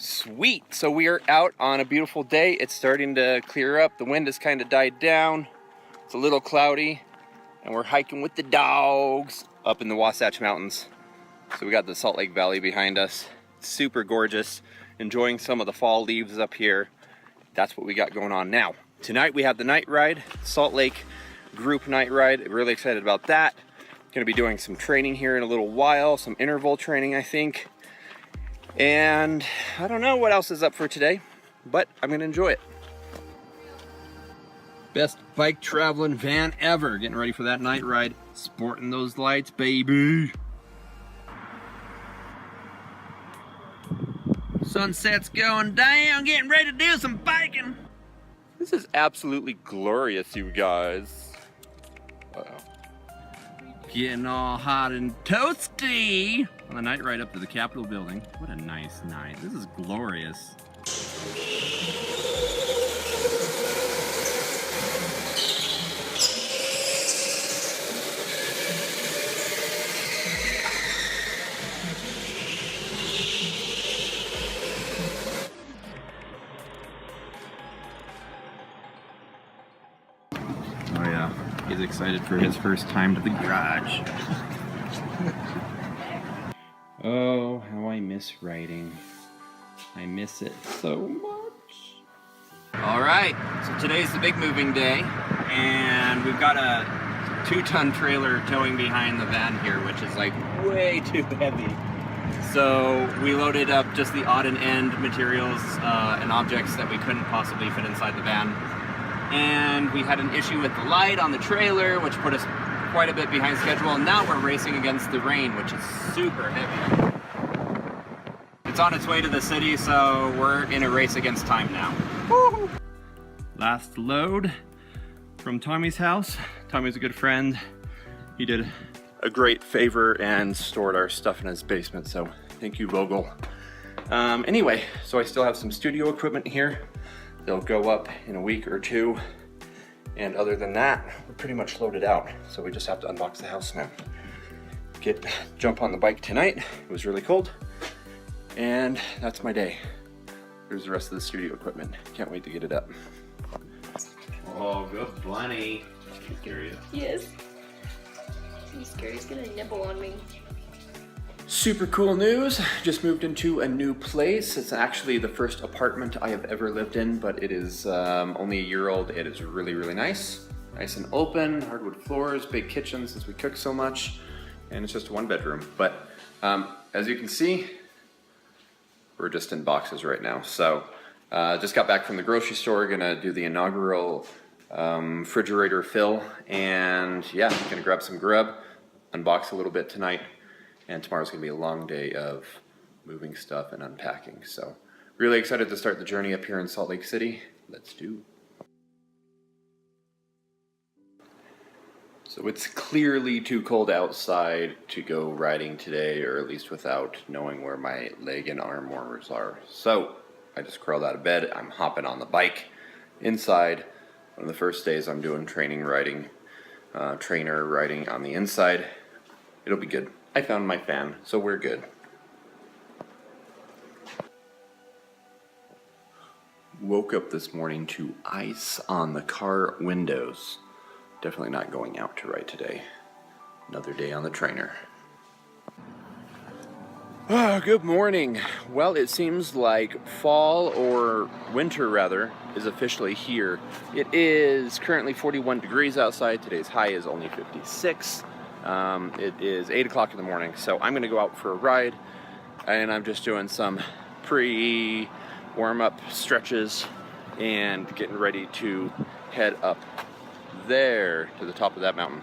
Sweet, so we are out on a beautiful day. It's starting to clear up. The wind has kind of died down. It's a little cloudy, and we're hiking with the dogs up in the Wasatch Mountains. So we got the Salt Lake Valley behind us. It's super gorgeous. Enjoying some of the fall leaves up here. That's what we got going on now. Tonight we have the night ride, Salt Lake group night ride. Really excited about that. Gonna be doing some training here in a little while, some interval training, I think. And I don't know what else is up for today, but I'm gonna enjoy it. Best bike traveling van ever. Getting ready for that night ride. Sporting those lights, baby. Sunset's going down, getting ready to do some biking. This is absolutely glorious, you guys. Uh-oh. Getting all hot and toasty on the night ride up to the Capitol building. What a nice night. This is glorious. Oh yeah, he's excited for his first time to the garage. Oh, how I miss riding. I miss it so much. All right, so today's the big moving day, and we've got a 2-ton trailer towing behind the van here, which is like way too heavy. So we loaded up just the odd and end materials and objects that we couldn't possibly fit inside the van. And we had an issue with the light on the trailer, which put us quite a bit behind schedule, and now we're racing against the rain, which is super heavy. It's on its way to the city, so we're in a race against time now. Woo! Last load from Tommy's house. Tommy's a good friend. He did a great favor and stored our stuff in his basement, so thank you, Vogel. Anyway, so I still have some studio equipment here. They'll go up in a week or two. And other than that, we're pretty much loaded out. So we just have to unbox the house now. Jump on the bike tonight. It was really cold. And that's my day. Here's the rest of the studio equipment. Can't wait to get it up. Oh, good bunny. You scared? Yes. I'm scared he's gonna nibble on me. Super cool news. Just moved into a new place. It's actually the first apartment I have ever lived in, but it is only a year old. It is really, really nice. Nice and open, hardwood floors, big kitchen since we cook so much, and it's just a 1-bedroom. But as you can see, we're just in boxes right now. So just got back from the grocery store, gonna do the inaugural refrigerator fill, and yeah, gonna grab some grub, unbox a little bit tonight. And tomorrow's gonna be a long day of moving stuff and unpacking. So really excited to start the journey up here in Salt Lake City. Let's do. So it's clearly too cold outside to go riding today, or at least without knowing where my leg and arm warmers are. So I just crawled out of bed. I'm hopping on the bike inside. One of the first days I'm doing trainer riding on the inside. It'll be good. I found my fan, so we're good. Woke up this morning to ice on the car windows. Definitely not going out to ride today. Another day on the trainer. Oh, good morning. Well, it seems like fall, or winter rather, is officially here. It is currently 41 degrees outside. Today's high is only 56. It is 8 o'clock in the morning, so I'm gonna go out for a ride, and I'm just doing some pre-warm-up stretches and getting ready to head up there to the top of that mountain.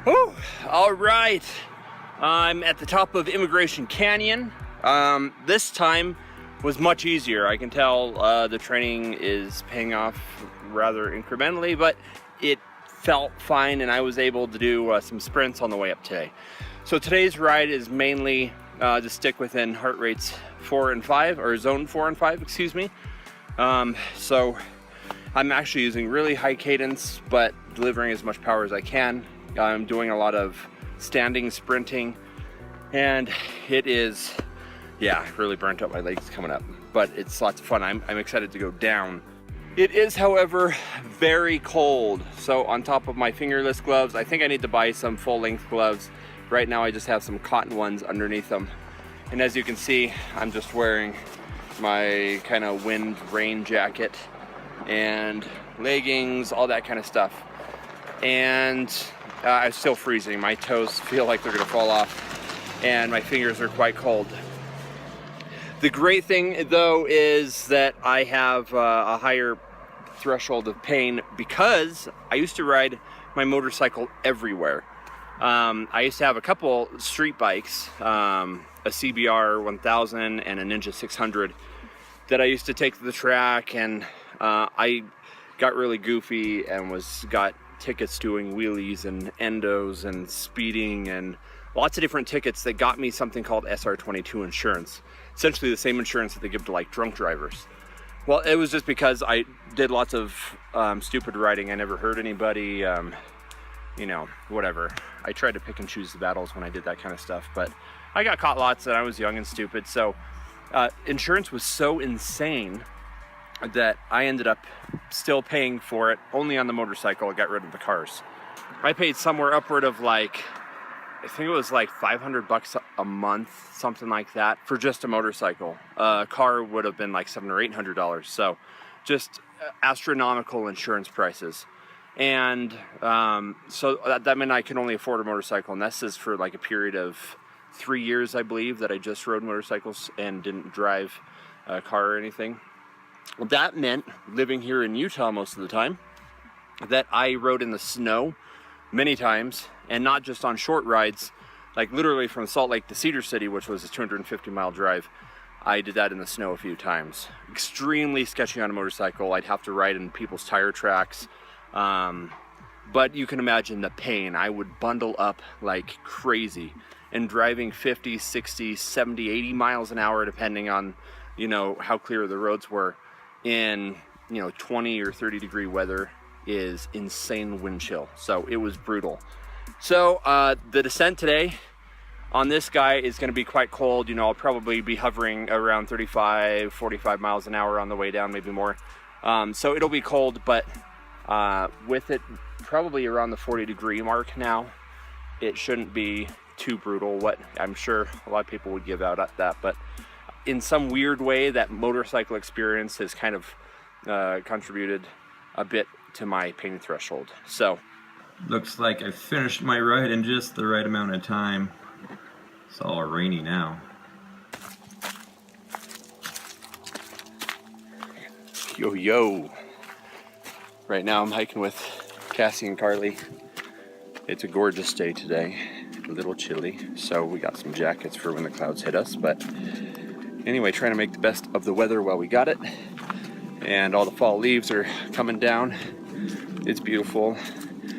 Whew. All right, I'm at the top of Immigration Canyon. This time was much easier. I can tell the training is paying off rather incrementally, but it felt fine, and I was able to do some sprints on the way up today. So today's ride is mainly to stick within heart rates 4 and 5, or zone 4 and 5, excuse me. So I'm actually using really high cadence, but delivering as much power as I can. I'm doing a lot of standing sprinting, and it is, yeah, really burnt out my legs coming up, but it's lots of fun. I'm excited to go down. It is, however, very cold. So on top of my fingerless gloves, I think I need to buy some full-length gloves. Right now I just have some cotton ones underneath them. And as you can see, I'm just wearing my kind of wind rain jacket and leggings, all that kind of stuff. And I'm still freezing. My toes feel like they're gonna fall off, and my fingers are quite cold. The great thing though is that I have a higher threshold of pain because I used to ride my motorcycle everywhere. I used to have a couple street bikes, a CBR 1000 and a Ninja 600 that I used to take to the track, and I got really goofy and got tickets doing wheelies and endos and speeding and lots of different tickets that got me something called SR22 insurance. Essentially the same insurance that they give to like drunk drivers. Well, it was just because I did lots of stupid riding. I never hurt anybody, you know, whatever. I tried to pick and choose the battles when I did that kind of stuff, but I got caught lots and I was young and stupid. So insurance was so insane that I ended up still paying for it only on the motorcycle. I got rid of the cars. I paid somewhere upward of like, I think it was like $500 a month, something like that, for just a motorcycle. A car would have been like $700 or $800. So just astronomical insurance prices. And so that meant I could only afford a motorcycle. And this is for like a period of 3 years, I believe, that I just rode motorcycles and didn't drive a car or anything. Well, that meant living here in Utah most of the time, that I rode in the snow many times, and not just on short rides, like literally from Salt Lake to Cedar City, which was a 250-mile drive. I did that in the snow a few times. Extremely sketchy on a motorcycle. I'd have to ride in people's tire tracks. But you can imagine the pain. I would bundle up like crazy and driving 50, 60, 70, 80 miles an hour, depending on, you know, how clear the roads were, in, you know, 20 or 30 degree weather is insane wind chill. So it was brutal. So the descent today on this guy is going to be quite cold. You know, I'll probably be hovering around 35, 45 miles an hour on the way down, maybe more. So it'll be cold, but with it probably around the 40 degree mark now, it shouldn't be too brutal. What I'm sure a lot of people would give out at that, but in some weird way, that motorcycle experience has kind of contributed a bit to my pain threshold. So looks like I finished my ride in just the right amount of time. It's all rainy now. Yo. Right now I'm hiking with Cassie and Carly. It's a gorgeous day today. A little chilly, so we got some jackets for when the clouds hit us, but anyway, trying to make the best of the weather while we got it. And all the fall leaves are coming down. It's beautiful.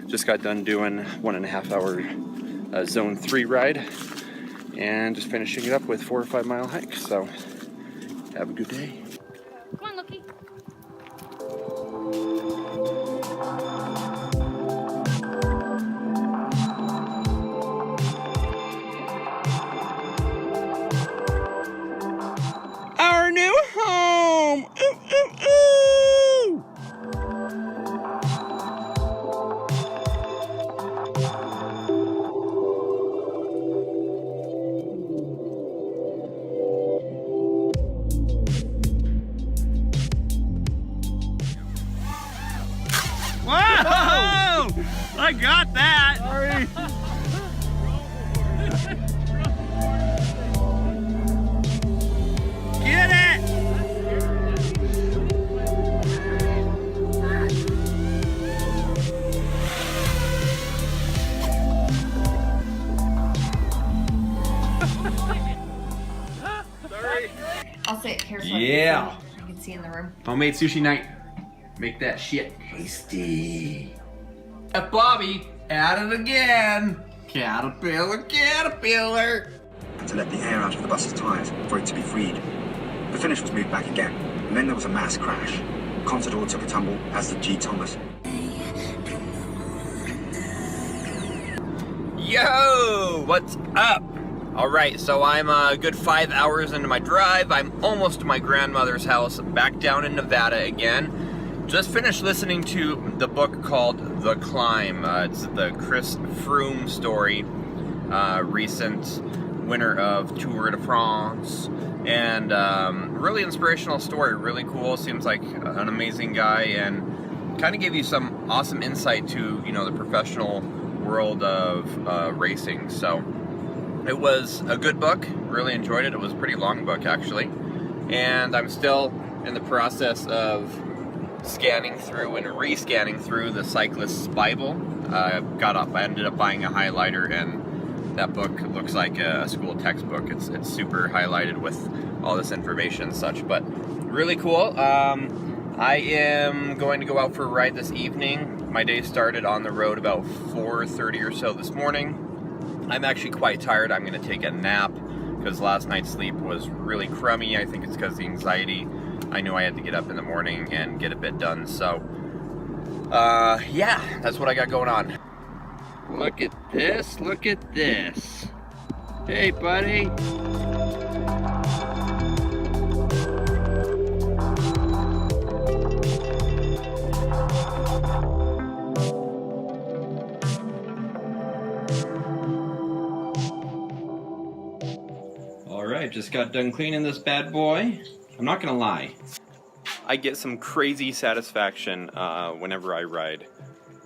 Just got done doing 1.5 hour zone 3 ride, and just finishing it up with 4 or 5 mile hike. So have a good day. Come on, Loki. Our new home! Ooh, ooh, ooh! Whoa! I got that! Sorry. Get it! Sorry. I'll sit here so Yeah. you can see in the room. Homemade sushi night. Make that shit tasty. F Bobby, at it again. Caterpillar, caterpillar. And to let the air out of the bus's tyres for it to be freed. The finish was moved back again, and then there was a mass crash. Contador took a tumble, as did G. Thomas. Yo, what's up? All right, so I'm a good 5 hours into my drive. I'm almost to my grandmother's house, back down in Nevada again. Just finished listening to the book called The Climb. It's the Chris Froome story, recent winner of Tour de France, and really inspirational story, really cool. Seems like an amazing guy, and kind of gave you some awesome insight to, you know, the professional world of racing. So it was a good book, really enjoyed it. It was a pretty long book actually, and I'm still in the process of scanning through and re-scanning through the Cyclist's Bible. I ended up buying a highlighter, and that book looks like a school textbook. It's super highlighted with all this information and such, but really cool. I am going to go out for a ride this evening. My day started on the road about 4:30 or so this morning. I'm actually quite tired. I'm going to take a nap because last night's sleep was really crummy. I think it's because of the anxiety. I knew I had to get up in the morning and get a bit done. So, yeah, that's what I got going on. Look at this. Look at this. Hey, buddy. Alright, just got done cleaning this bad boy. I'm not gonna lie, I get some crazy satisfaction whenever I ride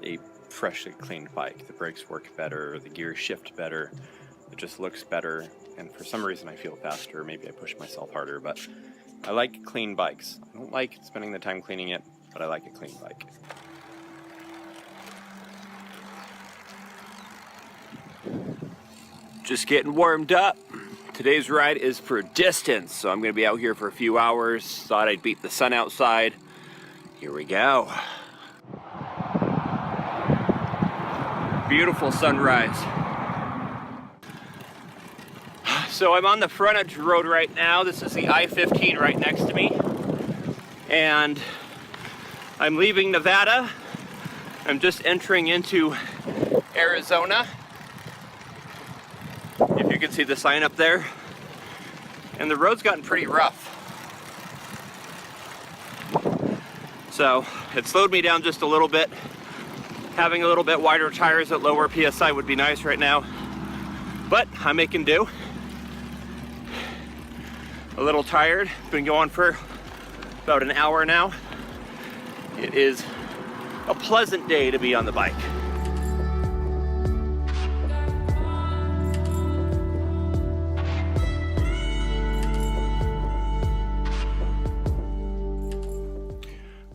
a freshly cleaned bike. The brakes work better, the gears shift better, it just looks better, and for some reason I feel faster. Maybe I push myself harder, but I like clean bikes. I don't like spending the time cleaning it, but I like a clean bike. Just getting warmed up. Today's ride is for distance, so I'm going to be out here for a few hours. Thought I'd beat the sun outside. Here we go. Beautiful sunrise. So I'm on the frontage road right now. This is the I-15 right next to me. And I'm leaving Nevada. I'm just entering into Arizona. If you can see the sign up there. And the road's gotten pretty rough. So it slowed me down just a little bit. Having a little bit wider tires at lower PSI would be nice right now. But I'm making do. A little tired. Been going for about an hour now. It is a pleasant day to be on the bike.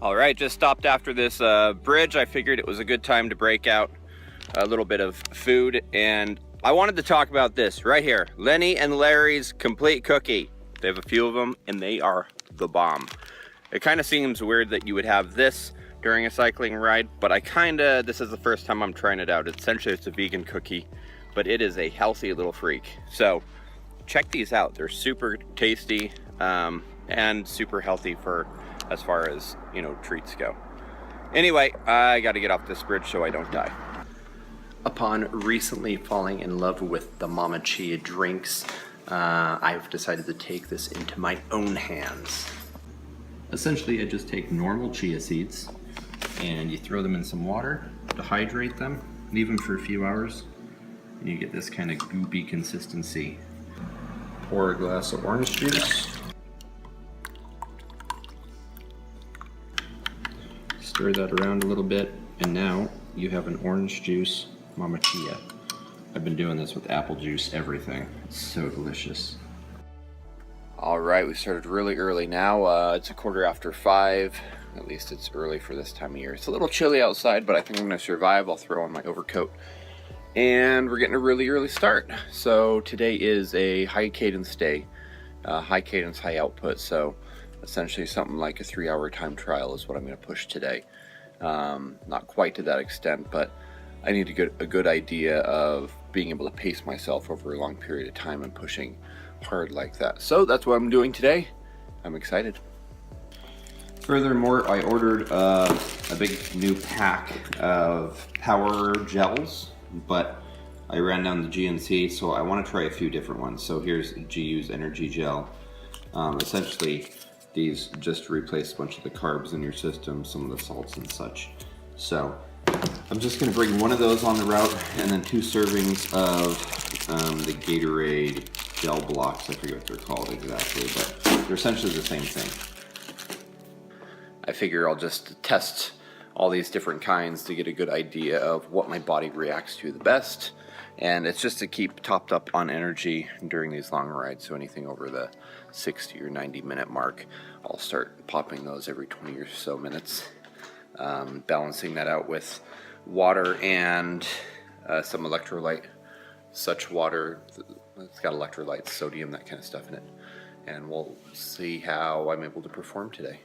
All right, just stopped after this bridge. I figured it was a good time to break out a little bit of food, and I wanted to talk about this right here. Lenny and Larry's Complete Cookie. They have a few of them, and they are the bomb. It kind of seems weird that you would have this during a cycling ride, but this is the first time I'm trying it out. Essentially, it's a vegan cookie, but it is a healthy little freak. So check these out. They're super tasty and super healthy for as far as, you know, treats go. Anyway, I gotta get off this bridge so I don't die. Upon recently falling in love with the Mama Chia drinks, I've decided to take this into my own hands. Essentially, I just take normal chia seeds and you throw them in some water to hydrate them, leave them for a few hours, and you get this kind of goopy consistency. Pour a glass of orange juice. Stir that around a little bit, and now you have an orange juice Mama Chia. I've been doing this with apple juice, everything. It's so delicious. All right, we started really early now. It's 5:15. At least it's early for this time of year. It's a little chilly outside, but I think I'm gonna survive. I'll throw on my overcoat. And we're getting a really early start. So today is a high cadence day. High cadence, high output. So essentially something like a 3-hour time trial is what I'm going to push today. Not quite to that extent, but I need to get a good idea of being able to pace myself over a long period of time and pushing hard like that. So that's what I'm doing today. I'm excited. Furthermore, I ordered a big new pack of power gels, but I ran down the GNC, so I want to try a few different ones. So here's GU's Energy Gel. Essentially, these just replace a bunch of the carbs in your system, some of the salts and such. So I'm just going to bring one of those on the route, and then 2 servings of the Gatorade gel blocks. I forget what they're called exactly, but they're essentially the same thing. I figure I'll just test all these different kinds to get a good idea of what my body reacts to the best. And it's just to keep topped up on energy during these long rides. So anything over the 60 or 90 minute mark, I'll start popping those every 20 or so minutes. Balancing that out with water and some electrolyte. Such water, it's got electrolytes, sodium, that kind of stuff in it. And we'll see how I'm able to perform today.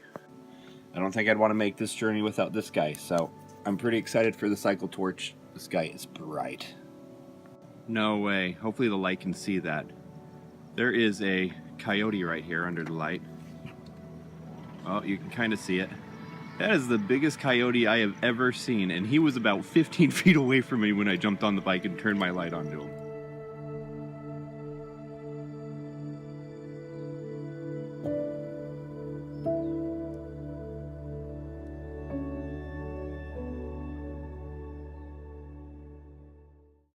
I don't think I'd want to make this journey without this guy, so I'm pretty excited for the cycle torch. This guy is bright. No way. Hopefully the light can see that. There is a coyote right here under the light. Oh, you can kind of see it. That is the biggest coyote I have ever seen, and he was about 15 feet away from me when I jumped on the bike and turned my light onto him.